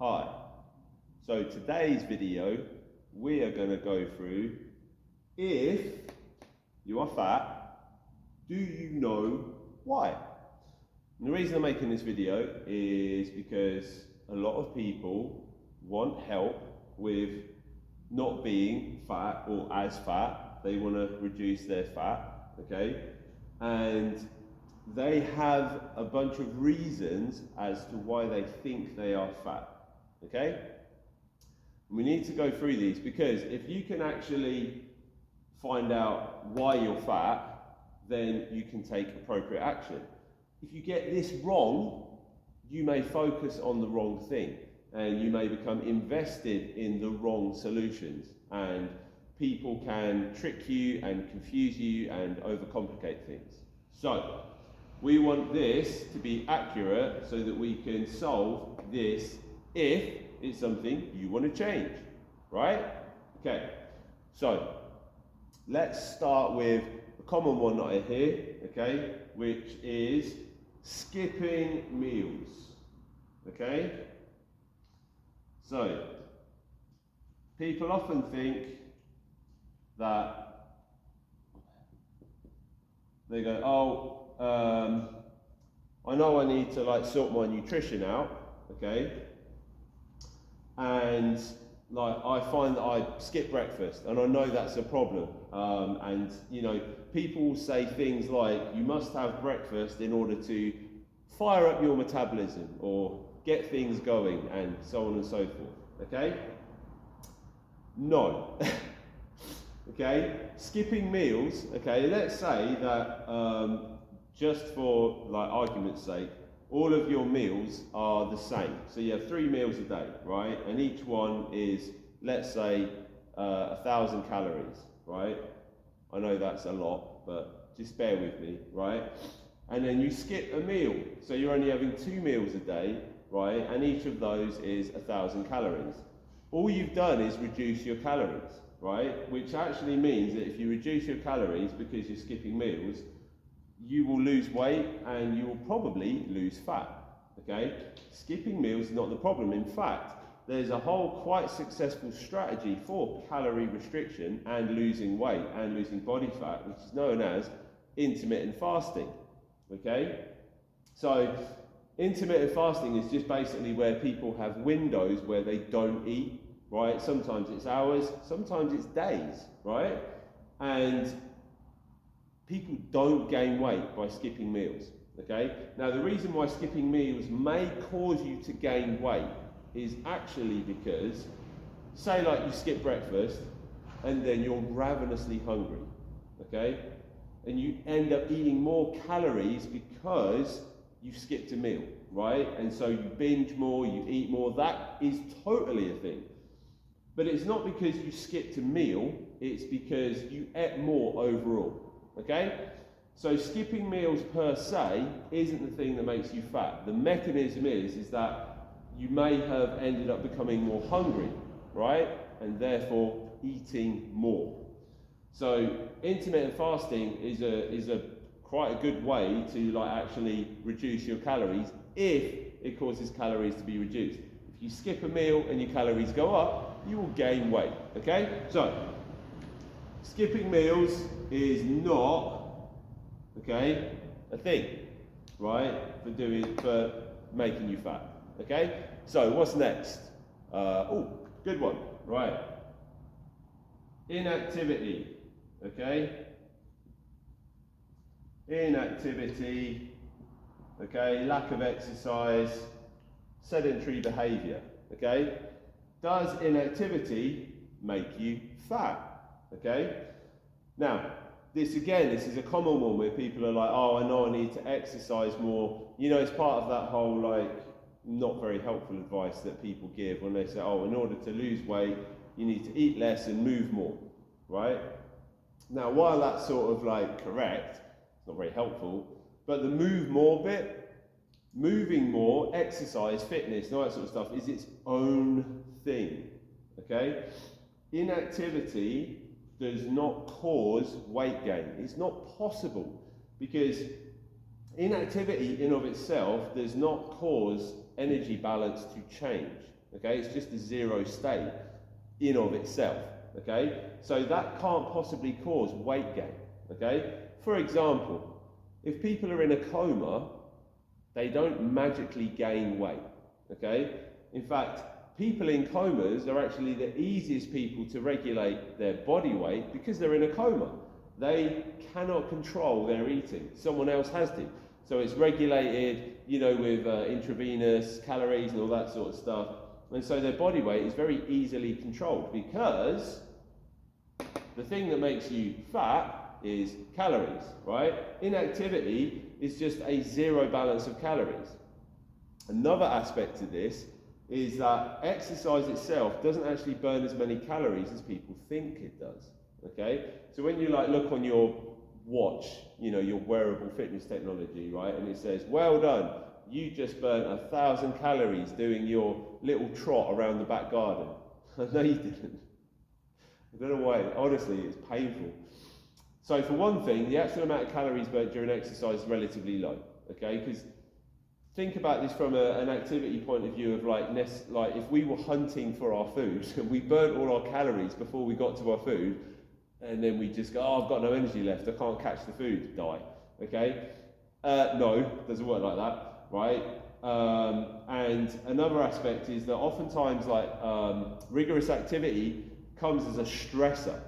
Hi. So today's video, we are going to go through, if you are fat, do you know why? And the reason I'm making this video is because a lot of people want help with not being fat or as fat. They want to reduce their fat, okay? And they have a bunch of reasons as to why they think they are fat, okay? We need to go through these because if you can actually find out why you're fat, then you can take appropriate action. If you get this wrong, you may focus on the wrong thing and you may become invested in the wrong solutions, and people can trick you and confuse you and overcomplicate things. So we want this to be accurate so that we can solve this if it's something you want to change, right? Okay, so let's start with a common one that I hear, okay, which is skipping meals, okay? So people often think that they go, I know I need to sort my nutrition out, okay? And I find that I skip breakfast, and I know that's a problem. And people will say things like, you must have breakfast in order to fire up your metabolism or get things going, and so on and so forth, okay? No. Okay, skipping meals, okay, let's say that just for argument's sake, all of your meals are the same. So you have 3 meals a day, right? And each one is, let's say, 1,000 calories, right? I know that's a lot, but just bear with me, right? And then you skip a meal. So you're only having 2 meals a day, right? And each of those is 1,000 calories. All you've done is reduce your calories, right? Which actually means that if you reduce your calories because you're skipping meals, you will lose weight and you will probably lose fat, okay? Skipping meals is not the problem. In fact, there's a whole quite successful strategy for calorie restriction and losing weight and losing body fat, which is known as intermittent fasting, okay? So intermittent fasting is just basically where people have windows where they don't eat, right? Sometimes it's hours, sometimes it's days, right? And people don't gain weight by skipping meals, okay? Now, the reason why skipping meals may cause you to gain weight is actually because, say you skip breakfast and then you're ravenously hungry, okay? And you end up eating more calories because you skipped a meal, right? And so you binge more, you eat more. That is totally a thing. But it's not because you skipped a meal, it's because you ate more overall. Okay? So skipping meals per se isn't the thing that makes you fat. The mechanism is that you may have ended up becoming more hungry, right? And therefore eating more. So intermittent fasting is a quite a good way to actually reduce your calories if it causes calories to be reduced. If you skip a meal and your calories go up, you will gain weight. Okay? So skipping meals is not, okay, a thing, right, for making you fat, okay? So what's next? Good one, right. Inactivity, okay? Inactivity, okay, lack of exercise, sedentary behavior, okay? Does inactivity make you fat? Okay? Now, this is a common one where people are like, I know I need to exercise more. It's part of that whole not very helpful advice that people give when they say, in order to lose weight, you need to eat less and move more, right? Now, while that's sort of correct, it's not very helpful, but the move more bit, moving more, exercise, fitness, and all that sort of stuff is its own thing, okay? Inactivity does not cause weight gain. It's not possible because inactivity in of itself does not cause energy balance to change, okay? It's just a zero state in of itself, okay? So that can't possibly cause weight gain, okay? For example, if people are in a coma, they don't magically gain weight, okay? In fact, people in comas are actually the easiest people to regulate their body weight because they're in a coma. They cannot control their eating. Someone else has to. So it's regulated, you know, with intravenous calories and all that sort of stuff. And so their body weight is very easily controlled because the thing that makes you fat is calories, right? Inactivity is just a zero balance of calories. Another aspect to this is that exercise itself doesn't actually burn as many calories as people think it does, okay? So when you like look on your watch, you know, your wearable fitness technology, right, and it says, well done, you just burnt 1,000 calories doing your little trot around the back garden. No, you didn't. I don't know why, honestly, it's painful. So for one thing, the actual amount of calories burnt during exercise is relatively low, okay? Because think about this from an activity point of view of like if we were hunting for our food and we burnt all our calories before we got to our food, and then we just go, oh, I've got no energy left, I can't catch the food, die, okay? No, it doesn't work like that, right? And another aspect is that oftentimes rigorous activity comes as a stressor,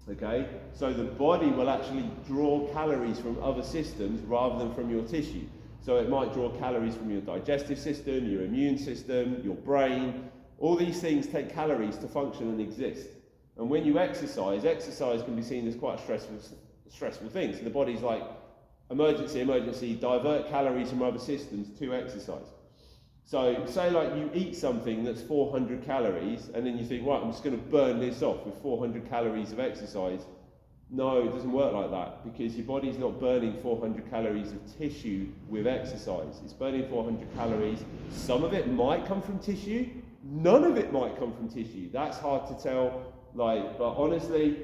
okay? So the body will actually draw calories from other systems rather than from your tissue. So it might draw calories from your digestive system, your immune system, your brain. All these things take calories to function and exist. And when you exercise can be seen as quite a stressful thing. So the body's like, emergency, divert calories from other systems to exercise. So say like you eat something that's 400 calories and then you think, right, I'm just going to burn this off with 400 calories of exercise. No, it doesn't work like that because your body's not burning 400 calories of tissue with exercise. It's burning 400 calories. Some of it might come from tissue. None of it might come from tissue. That's hard to tell. But honestly,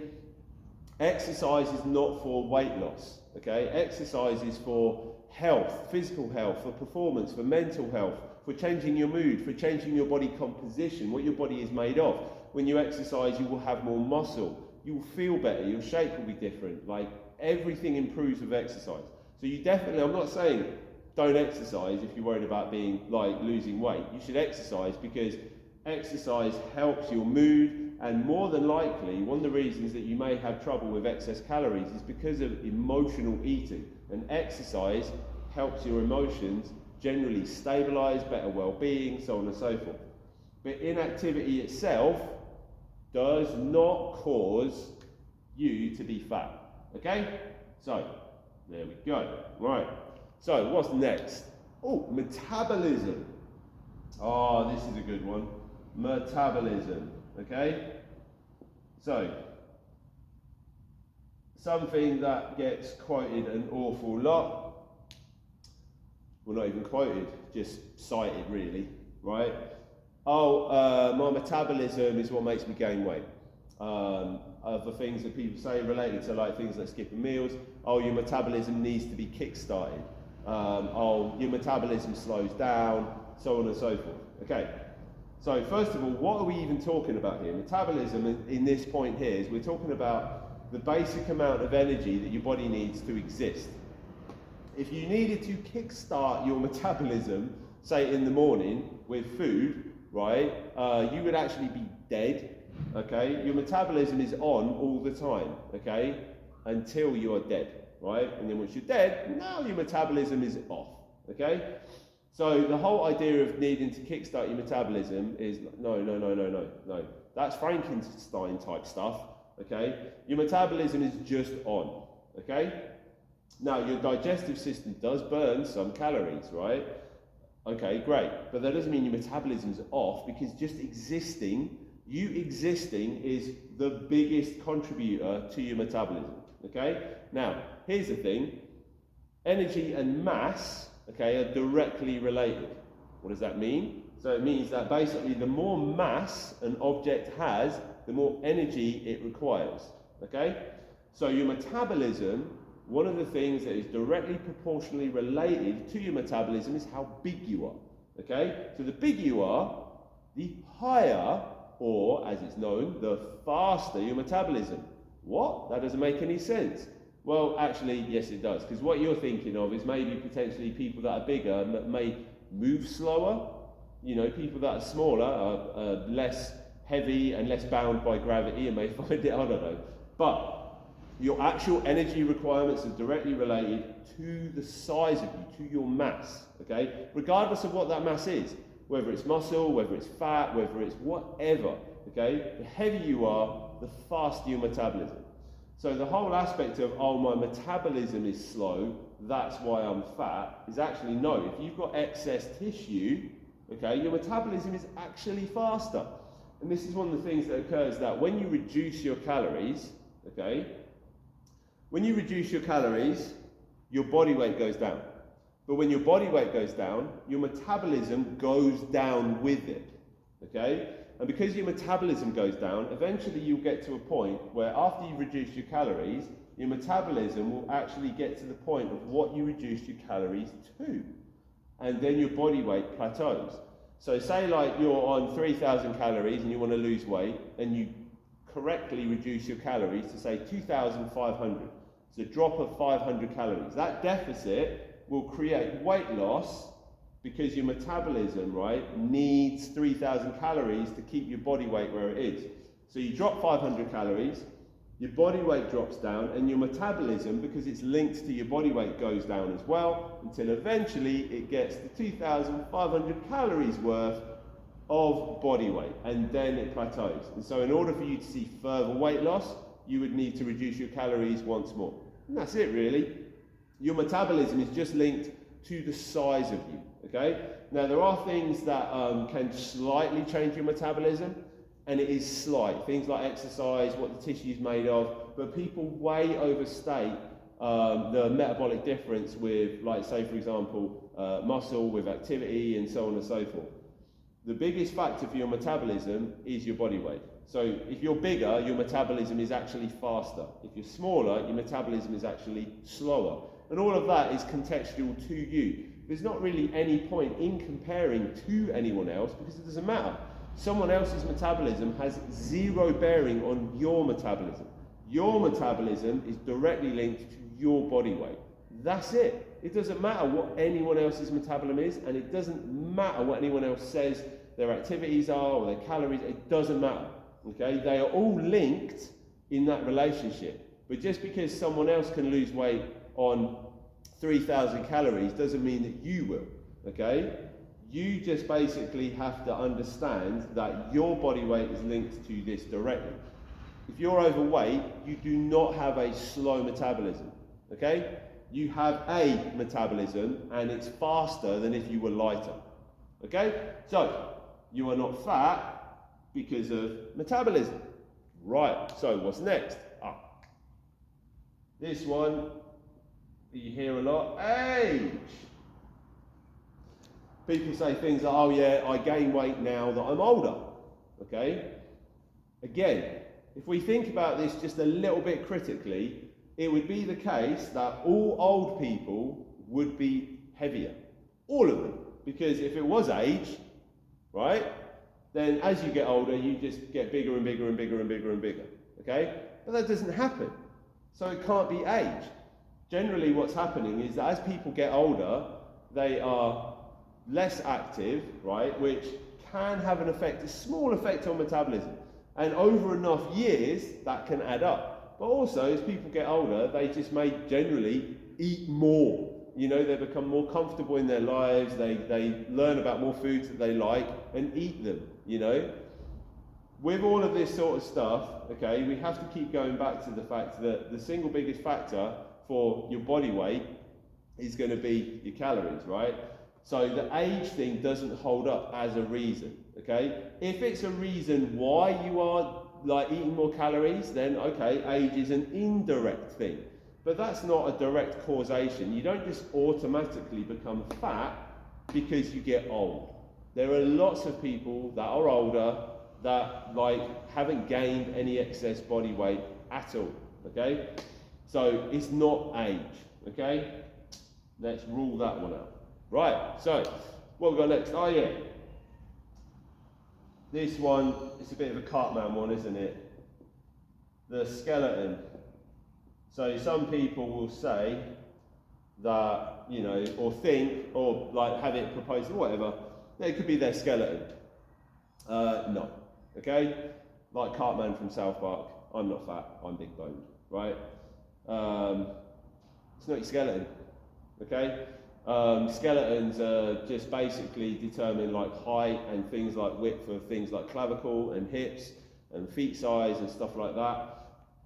exercise is not for weight loss. Okay, exercise is for health, physical health, for performance, for mental health, for changing your mood, for changing your body composition, what your body is made of. When you exercise, you will have more muscle. You will feel better, your shape will be different, like everything improves with exercise. So you definitely, I'm not saying don't exercise if you're worried about being like losing weight. You should exercise because exercise helps your mood, and more than likely, one of the reasons that you may have trouble with excess calories is because of emotional eating. And exercise helps your emotions generally stabilize, better well-being, so on and so forth. But inactivity itself does not cause you to be fat, okay? So, there we go. Right, so what's next? Oh, metabolism. Oh, this is a good one. Metabolism, okay? So, something that gets quoted an awful lot. Well, not even quoted, just cited really, right? Oh, my metabolism is what makes me gain weight. Other things that people say related to like things like skipping meals. Oh, your metabolism needs to be kick-started. Oh, your metabolism slows down, so on and so forth. Okay, so first of all, what are we even talking about here? Metabolism in this point here is we're talking about the basic amount of energy that your body needs to exist. If you needed to kick-start your metabolism, say in the morning with food, right, you would actually be dead, okay? Your metabolism is on all the time, okay, until you are dead, right? And then once you're dead, now your metabolism is off, okay? So the whole idea of needing to kickstart your metabolism is no. That's Frankenstein type stuff, okay? Your metabolism is just on, okay? Now, your digestive system does burn some calories, right? Okay, great. But that doesn't mean your metabolism's off because just existing, you existing is the biggest contributor to your metabolism, okay? Now, here's the thing. Energy and mass, okay, are directly related. What does that mean? So it means that basically the more mass an object has, the more energy it requires, okay? So your metabolism, one of the things that is directly proportionally related to your metabolism is how big you are, okay? So the bigger you are, the higher, or as it's known, the faster your metabolism. What? That doesn't make any sense. Well, actually, yes it does, because what you're thinking of is maybe potentially people that are bigger may move slower. You know, people that are smaller are less heavy and less bound by gravity and may find it, I don't know. But your actual energy requirements are directly related to the size of you, to your mass, okay? Regardless of what that mass is, whether it's muscle, whether it's fat, whether it's whatever, okay? The heavier you are, the faster your metabolism. So the whole aspect of, oh, my metabolism is slow, that's why I'm fat, is actually no. If you've got excess tissue, okay, your metabolism is actually faster. And this is one of the things that occurs, that when you reduce your calories, okay, when you reduce your calories, your body weight goes down. But when your body weight goes down, your metabolism goes down with it, okay? And because your metabolism goes down, eventually you'll get to a point where after you've reduced your calories, your metabolism will actually get to the point of what you reduced your calories to. And then your body weight plateaus. So say like you're on 3,000 calories and you want to lose weight, and you correctly reduce your calories to say 2,500. It's a drop of 500 calories. That deficit will create weight loss because your metabolism, right, needs 3,000 calories to keep your body weight where it is. So you drop 500 calories, your body weight drops down, and your metabolism, because it's linked to your body weight, goes down as well, until eventually it gets to 2,500 calories worth of body weight, and then it plateaus. And so in order for you to see further weight loss, you would need to reduce your calories once more. And that's it really. Your metabolism is just linked to the size of you, okay? Now there are things that can slightly change your metabolism, and it is slight. Things like exercise, what the tissue is made of, but people way overstate the metabolic difference with, like say for example, muscle with activity and so on and so forth. The biggest factor for your metabolism is your body weight. So if you're bigger, your metabolism is actually faster. If you're smaller, your metabolism is actually slower. And all of that is contextual to you. There's not really any point in comparing to anyone else because it doesn't matter. Someone else's metabolism has zero bearing on your metabolism. Your metabolism is directly linked to your body weight. That's it. It doesn't matter what anyone else's metabolism is, and it doesn't matter what anyone else says their activities are or their calories. It doesn't matter. Okay? They are all linked in that relationship. But just because someone else can lose weight on 3,000 calories doesn't mean that you will. Okay? You just basically have to understand that your body weight is linked to this directly. If you're overweight, you do not have a slow metabolism, okay? You have a metabolism and it's faster than if you were lighter, okay? So, you are not fat because of metabolism. Right, so what's next? This one, you hear a lot, age. People say things like, oh yeah, I gain weight now that I'm older, okay? Again, if we think about this just a little bit critically, it would be the case that all old people would be heavier. All of them. Because if it was age, right, then as you get older, you just get bigger and bigger and bigger and bigger and bigger, okay? But that doesn't happen. So it can't be age. Generally what's happening is that as people get older, they are less active, right, which can have an effect, a small effect on metabolism. And over enough years, that can add up. But also, as people get older, they just may generally eat more. You know, they become more comfortable in their lives, they learn about more foods that they like and eat them, you know. With all of this sort of stuff, okay, we have to keep going back to the fact that the single biggest factor for your body weight is going to be your calories, right? So the age thing doesn't hold up as a reason, okay? If it's a reason why you are like eating more calories, then okay, age is an indirect thing. But that's not a direct causation. You don't just automatically become fat because you get old. There are lots of people that are older that like haven't gained any excess body weight at all, okay? So it's not age, okay? Let's rule that one out. Right, so what we got next? Oh yeah. This one, it's a bit of a Cartman one, isn't it? The skeleton. So some people will say that, you know, or think, or like have it proposed or whatever, that it could be their skeleton. No, okay? Like Cartman from South Park, I'm not fat, I'm big boned, right? It's not your skeleton, okay? Skeletons just basically determine like height and things like width of things like clavicle and hips and feet size and stuff like that.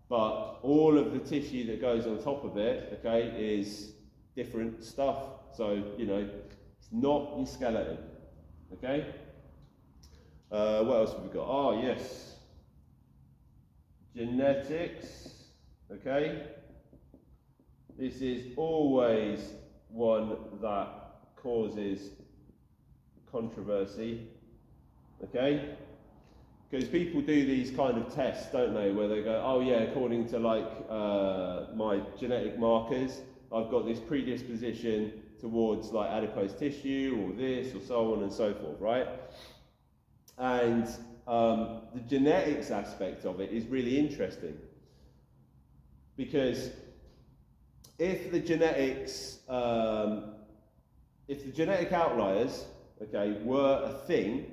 But all of the tissue that goes on top of it, okay, is different stuff. So, you know, it's not your skeleton, okay? What else have we got? Oh, yes. Genetics, okay? This is always one that causes controversy, okay? Because people do these kind of tests, don't they, where they go, oh yeah, according to like my genetic markers, I've got this predisposition towards like adipose tissue or this or so on and so forth, right? And the genetics aspect of it is really interesting, because if the genetics, if the genetic outliers, okay, were a thing,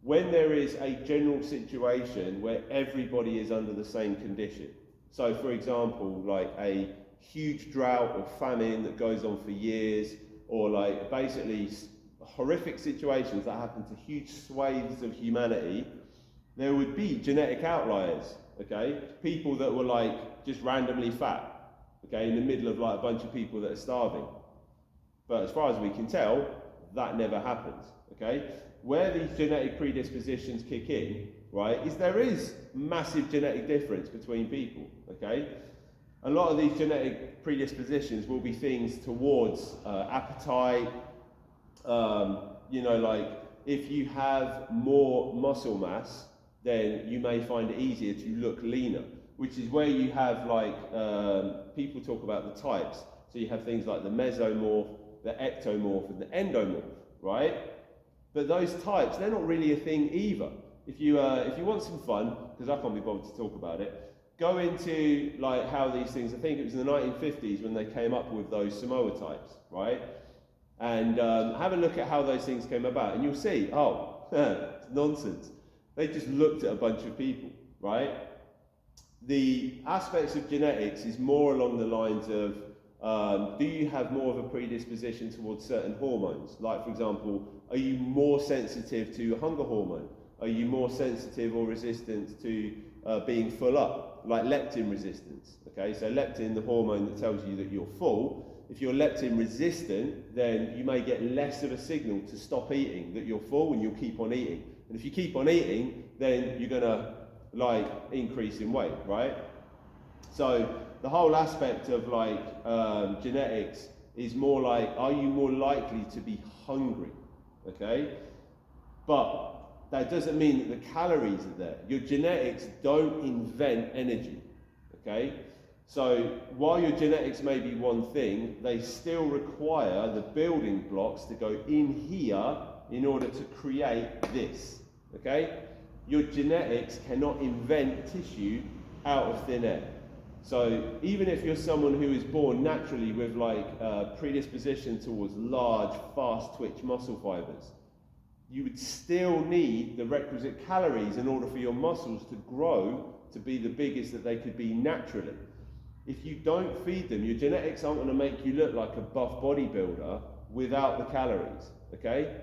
when there is a general situation where everybody is under the same condition, so for example, like a huge drought or famine that goes on for years, or like basically horrific situations that happen to huge swathes of humanity, there would be genetic outliers, okay? People that were like just randomly fat, okay, in the middle of like a bunch of people that are starving. But as far as we can tell, that never happens, okay? Where these genetic predispositions kick in, right, is there is massive genetic difference between people, okay? A lot of these genetic predispositions will be things towards appetite, you know, like if you have more muscle mass, then you may find it easier to look leaner, which is where you have like, people talk about the types. So you have things like the mesomorph, the ectomorph, and the endomorph, right? But those types, they're not really a thing either. If you want some fun, because I can't be bothered to talk about it, go into like how these things, I think it was in the 1950s when they came up with those Samoa types, right? And have a look at how those things came about, and you'll see, oh, it's nonsense. They just looked at a bunch of people, right? The aspects of genetics is more along the lines of, do you have more of a predisposition towards certain hormones? Like, for example, are you more sensitive to hunger hormone? Are you more sensitive or resistant to being full up? Like leptin resistance, okay? So leptin, the hormone that tells you that you're full, if you're leptin resistant, then you may get less of a signal to stop eating, that you're full, and you'll keep on eating. And if you keep on eating, then you're gonna like increase in weight, right? So the whole aspect of like genetics is more like, are you more likely to be hungry, okay? But that doesn't mean that the calories are there. Your genetics don't invent energy, okay? So while your genetics may be one thing, they still require the building blocks to go in here in order to create this, okay? Your genetics cannot invent tissue out of thin air. So even if you're someone who is born naturally with like predisposition towards large, fast twitch muscle fibers, you would still need the requisite calories in order for your muscles to grow to be the biggest that they could be naturally. If you don't feed them, your genetics aren't going to make you look like a buff bodybuilder without the calories, okay?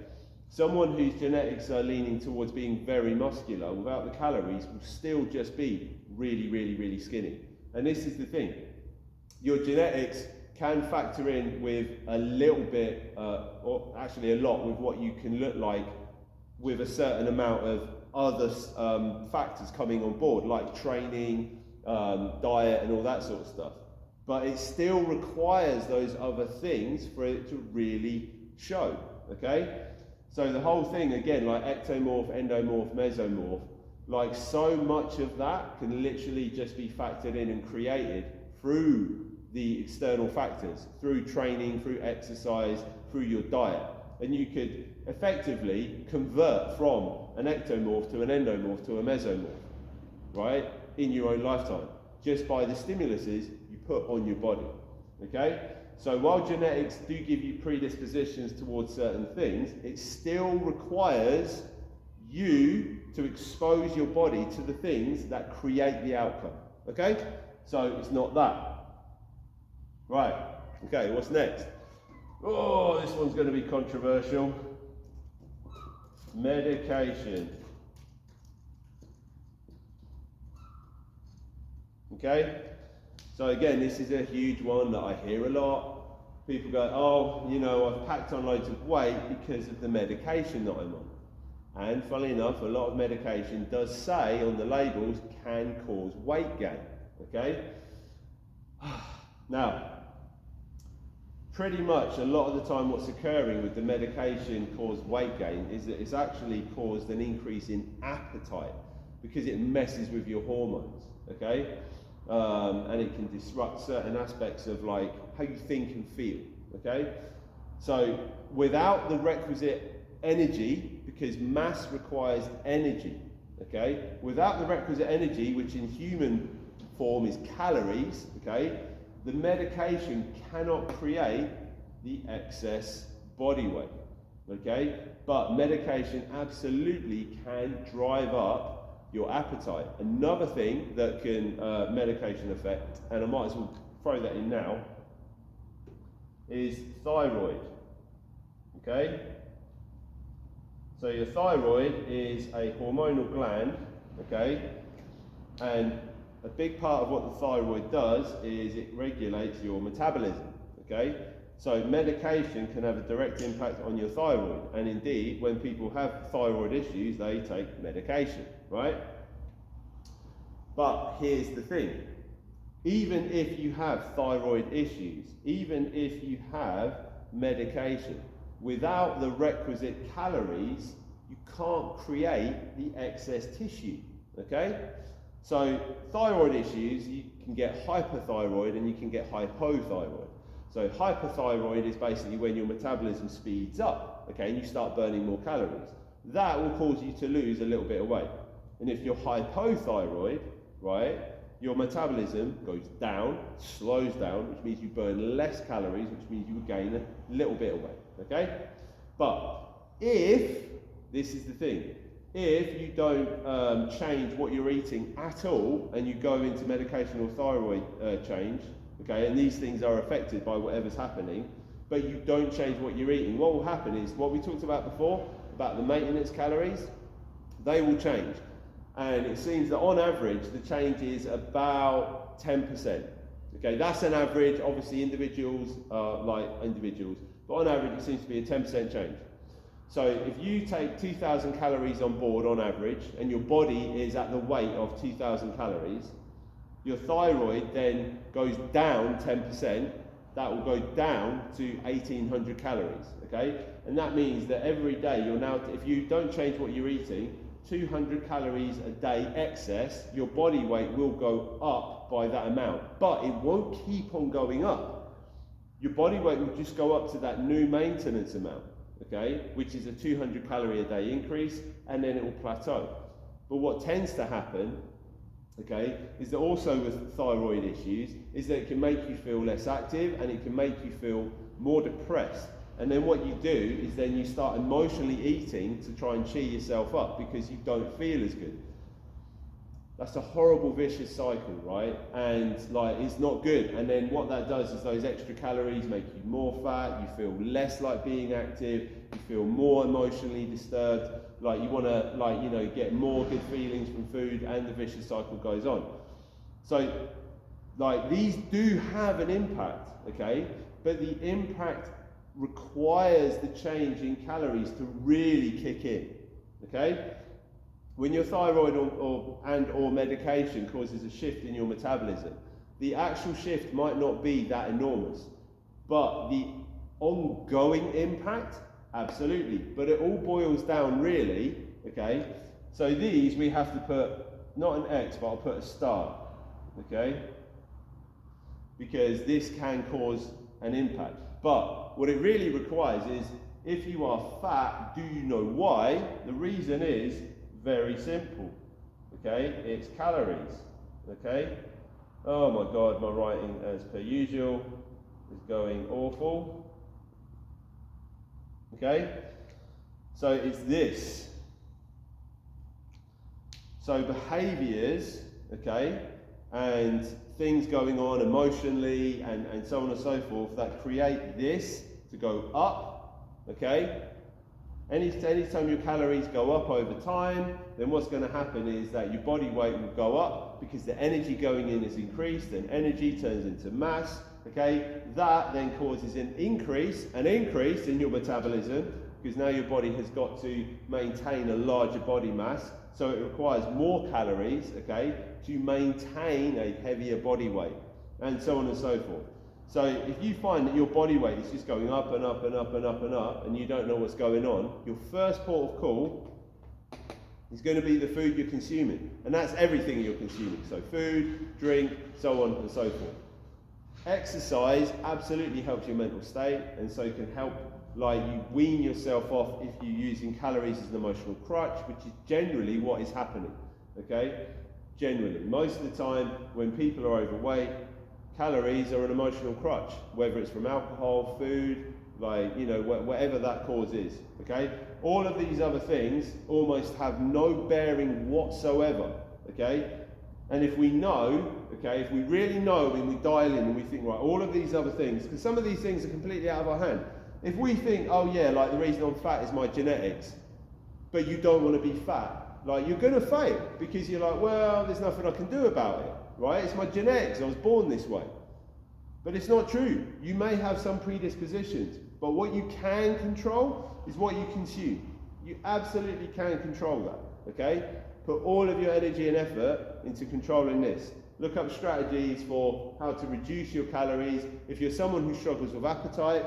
Someone whose genetics are leaning towards being very muscular without the calories will still just be really, really, really skinny. And this is the thing. Your genetics can factor in with a little bit, or actually a lot, with what you can look like with a certain amount of other factors coming on board, like training, diet, and all that sort of stuff. But it still requires those other things for it to really show, okay? So the whole thing, again, like ectomorph, endomorph, mesomorph, like so much of that can literally just be factored in and created through the external factors, through training, through exercise, through your diet. And you could effectively convert from an ectomorph to an endomorph to a mesomorph, right? In your own lifetime, just by the stimuluses you put on your body, okay? So while genetics do give you predispositions towards certain things, it still requires you to expose your body to the things that create the outcome, okay? So it's not that. Right, okay, what's next? Oh, this one's going to be controversial. Medication. Okay? So again, this is a huge one that I hear a lot. People go, oh, you know, I've packed on loads of weight because of the medication that I'm on. And funnily enough, a lot of medication does say on the labels can cause weight gain. Okay? Now, pretty much a lot of the time what's occurring with the medication caused weight gain is that it's actually caused an increase in appetite because it messes with your hormones. Okay? And it can disrupt certain aspects of like how you think and feel, okay? So without the requisite energy, because mass requires energy, okay? Without the requisite energy, which in human form is calories, okay? The medication cannot create the excess body weight, okay? But medication absolutely can drive up your appetite. Another thing that can medication affect, and I might as well throw that in now, is thyroid. Okay? So your thyroid is a hormonal gland, okay? And a big part of what the thyroid does is it regulates your metabolism, okay? So medication can have a direct impact on your thyroid, and indeed, when people have thyroid issues, they take medication, right? But here's the thing. Even if you have thyroid issues, even if you have medication, without the requisite calories, you can't create the excess tissue, okay? So thyroid issues, you can get hyperthyroid and you can get hypothyroid. So hyperthyroid is basically when your metabolism speeds up, okay, and you start burning more calories. That will cause you to lose a little bit of weight. And if you're hypothyroid, right, your metabolism goes down, slows down, which means you burn less calories, which means you will gain a little bit of weight, okay? But if, this is the thing, if you don't change what you're eating at all and you go into medication or thyroid change, okay, and these things are affected by whatever's happening, but you don't change what you're eating, what will happen is what we talked about before, about the maintenance calories, they will change. And it seems that on average, the change is about 10%. Okay, that's an average. Obviously, individuals are like individuals, but on average, it seems to be a 10% change. So if you take 2,000 calories on board on average, and your body is at the weight of 2,000 calories, your thyroid then goes down 10%. That will go down to 1,800 calories. Okay, and that means that every day you're now, if you don't change what you're eating, 200 calories a day excess, your body weight will go up by that amount, but it won't keep on going up. Your body weight will just go up to that new maintenance amount, okay, which is a 200 calorie a day increase, and then it will plateau. But what tends to happen, okay, is that also with thyroid issues, is that it can make you feel less active and it can make you feel more depressed. And then what you do is then you start emotionally eating to try and cheer yourself up because you don't feel as good. That's a horrible vicious cycle, right? And like, it's not good. And then what that does is those extra calories make you more fat, you feel less like being active, you feel more emotionally disturbed, like you want to, like, you know, get more good feelings from food, and the vicious cycle goes on. So like, these do have an impact, okay? But the impact requires the change in calories to really kick in, okay? When your thyroid or medication causes a shift in your metabolism, the actual shift might not be that enormous, but the ongoing impact, absolutely. But it all boils down really, okay? So these we have to put, not an X, but I'll put a star, okay? Because this can cause an impact. But what it really requires is, If you are fat, do you know why? The reason is very simple. Okay, it's calories. Okay. Oh my God, my writing, as per usual, is going awful. Okay, so it's this. So behaviours, okay, and things going on emotionally and so on and so forth that create this to go up, okay? Anytime your calories go up over time, then what's going to happen is that your body weight will go up because the energy going in is increased, and energy turns into mass, okay? That then causes an increase in your metabolism, because now your body has got to maintain a larger body mass, so it requires more calories, okay, to maintain a heavier body weight, and so on and so forth. So if you find that your body weight is just going up and up and up and up and up, and you don't know what's going on, your first port of call is going to be the food you're consuming. And that's everything you're consuming. So food, drink, so on and so forth. Exercise absolutely helps your mental state, and so can help you wean yourself off if you're using calories as an emotional crutch, which is generally what is happening. Okay? Generally. Most of the time when people are overweight, calories are an emotional crutch, whether it's from alcohol, food, whatever that cause is, okay? All of these other things almost have no bearing whatsoever, okay? And if we know, okay, if we really know and we dial in and we think, right, all of these other things, because some of these things are completely out of our hand. If we think, oh yeah, like the reason I'm fat is my genetics, but you don't want to be fat, you're going to fail, because you're like, well, there's nothing I can do about it. Right? It's my genetics, I was born this way. But it's not true. You may have some predispositions, but what you can control is what you consume. You absolutely can control that, okay? Put all of your energy and effort into controlling this. Look up strategies for how to reduce your calories. If you're someone who struggles with appetite,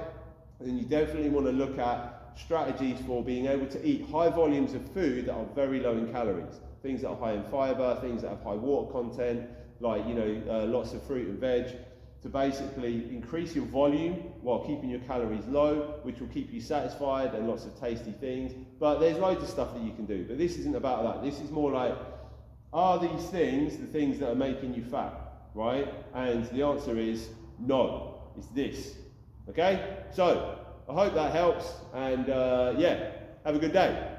then you definitely want to look at strategies for being able to eat high volumes of food that are very low in calories. Things that are high in fibre, things that have high water content, lots of fruit and veg, to basically increase your volume while keeping your calories low, which will keep you satisfied, and lots of tasty things. But there's loads of stuff that you can do. But this isn't about that. This is more like, are these things the things that are making you fat, right? And the answer is no, it's this. Okay? So, I hope that helps, and have a good day.